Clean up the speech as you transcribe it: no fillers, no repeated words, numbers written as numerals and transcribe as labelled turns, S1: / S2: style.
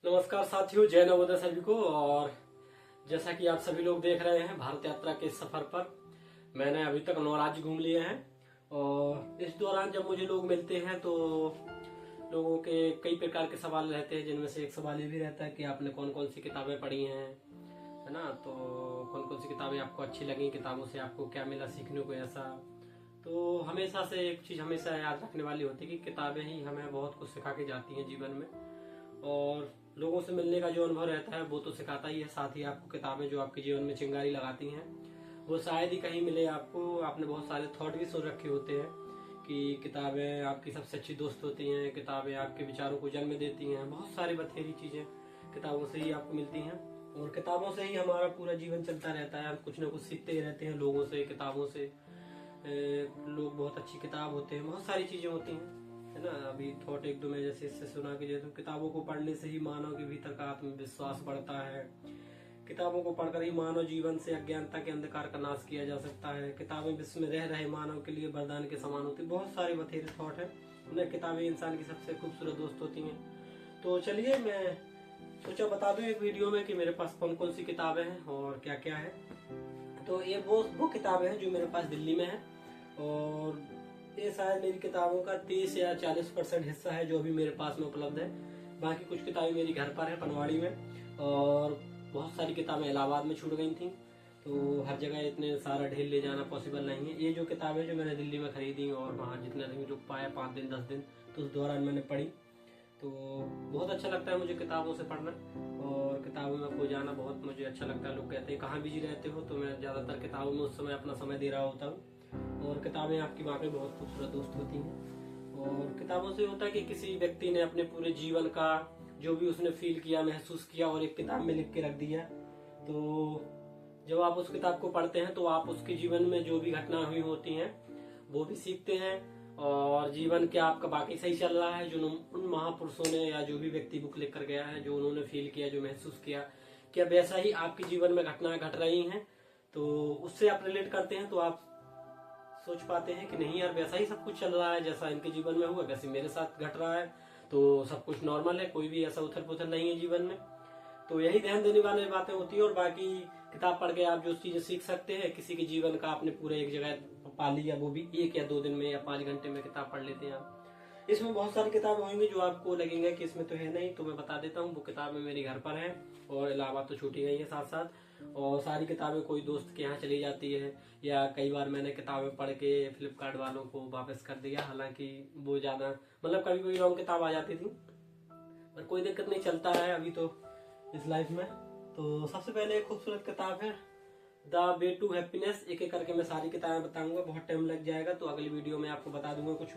S1: नमस्कार साथियों, जय नवोदय सभी को। और जैसा कि आप सभी लोग देख रहे हैं, भारत यात्रा के सफर पर मैंने अभी तक 9 राज्य घूम लिए हैं। और इस दौरान जब मुझे लोग मिलते हैं तो लोगों के कई प्रकार के सवाल रहते हैं, जिनमें से एक सवाल ये भी रहता है कि आपने कौन कौन सी किताबें पढ़ी हैं, है ना। तो कौन कौन सी किताबें आपको अच्छी लगी, किताबों से आपको क्या मिला सीखने को ऐसा। तो हमेशा से एक चीज़ हमेशा याद रखने वाली होती है कि किताबें ही हमें बहुत कुछ सिखा के जाती हैं जीवन में। और लोगों से मिलने का जो अनुभव रहता है वो तो सिखाता ही है, साथ ही आपको किताबें जो आपके जीवन में चिंगारी लगाती हैं वो शायद ही कहीं मिले आपको। आपने बहुत सारे थॉट भी सुन रखे होते हैं कि किताबें आपकी सबसे अच्छी दोस्त होती हैं, किताबें आपके विचारों को जन्म देती हैं। बहुत सारी बथेरी चीज़ें किताबों से ही आपको मिलती हैं और किताबों से ही हमारा पूरा जीवन चलता रहता है। हम कुछ ना कुछ सीखते ही रहते हैं लोगों से, किताबों से। लोग बहुत अच्छी किताब होते हैं, बहुत सारी चीज़ें होती हैं, है ना। अभी थॉट एक दो मैं जैसे इससे सुना के देता हूँ। किताबों को पढ़ने से ही मानव के भीतर का आत्मविश्वास बढ़ता है। किताबों को पढ़कर ही मानव जीवन से अज्ञानता के अंधकार का नाश किया जा सकता है। किताबें विश्व में रह रहे मानव के लिए वरदान के समान होती है। बहुत सारे बथेरे थॉट है ना। किताबें इंसान की सबसे खूबसूरत दोस्त होती हैं। तो चलिए, मैं सोचा बता दूं एक वीडियो में कि मेरे पास कौन कौन सी किताबें हैं और क्या क्या है। तो ये वो किताबें हैं जो मेरे पास दिल्ली में है। और ये शायद मेरी किताबों का 30 या 40% हिस्सा है जो अभी मेरे पास में उपलब्ध है। बाकी कुछ किताबें मेरी घर पर है पनवाड़ी में। और बहुत सारी किताबें इलाहाबाद में छूट गई थी, तो हर जगह इतने सारा ढेर ले जाना पॉसिबल नहीं है। ये जो किताबें जो मैंने दिल्ली में खरीदी और वहाँ जितना दिन रुक पाया, 5 दिन 10 दिन, तो उस दौरान मैंने पढ़ी। तो बहुत अच्छा लगता है मुझे किताबों से पढ़ना और किताबों में खो जाना बहुत मुझे अच्छा लगता है। लोग कहते हैं कहाँ बिजी रहते हो, तो मैं ज़्यादातर किताबों में उस समय अपना समय दे रहा होता हूँ। और किताबें आपकी वाकई बहुत खूबसूरत दोस्त होती हैं। और किताबों से होता है कि किसी व्यक्ति ने अपने पूरे जीवन का जो भी उसने फील किया, महसूस किया और एक किताब में लिख के रख दिया। तो जब आप उस किताब को पढ़ते हैं तो आप उसके जीवन में जो भी घटना हुई होती हैं वो भी सीखते हैं। और जीवन क्या आपका बाकी सही चल रहा है, जो उन महापुरुषों ने या जो भी व्यक्ति बुक लिख कर गया है, जो उन्होंने फील किया, जो महसूस किया, क्या वैसा ही आपके जीवन में घटनाएं घट रही हैं। तो उससे आप रिलेट करते हैं तो आप सोच पाते हैं कि नहीं यार, वैसा ही सब कुछ चल रहा है जैसा इनके जीवन में हुआ वैसे मेरे साथ घट रहा है। तो सब कुछ नॉर्मल है, कोई भी ऐसा उथल पुथल नहीं है जीवन में। तो यही ध्यान देने वाली बातें होती है। और बाकी किताब पढ़ के आप जो चीजें सीख सकते हैं, किसी के जीवन का आपने पूरे एक जगह पा लिया, वो भी 1 या 2 दिन में या 5 घंटे में किताब पढ़ लेते हैं आप। इसमें बहुत सारी किताबें होंगी जो आपको लगेंगे कि इसमें तो है नहीं, तो मैं बता देता हूँ। वो किताबें मेरे घर पर हैं और इलाहाबाद तो छूटी गई है साथ साथ। और सारी किताबें कोई दोस्त के यहाँ चली जाती है, या कई बार मैंने किताबें पढ़ के फ्लिपकार्ट वालों को वापस कर दिया। हालांकि वो ज्यादा मतलब कभी कोई रॉन्ग किताब आ जाती थी, पर कोई दिक्कत नहीं, चलता है अभी तो इस लाइफ में। तो सबसे पहले एक खूबसूरत किताब है द वे टू हैप्पीनेस। एक एक करके मैं सारी किताबें बताऊंगा, बहुत टाइम लग जाएगा, तो अगली वीडियो में आपको बता दूंगा कुछ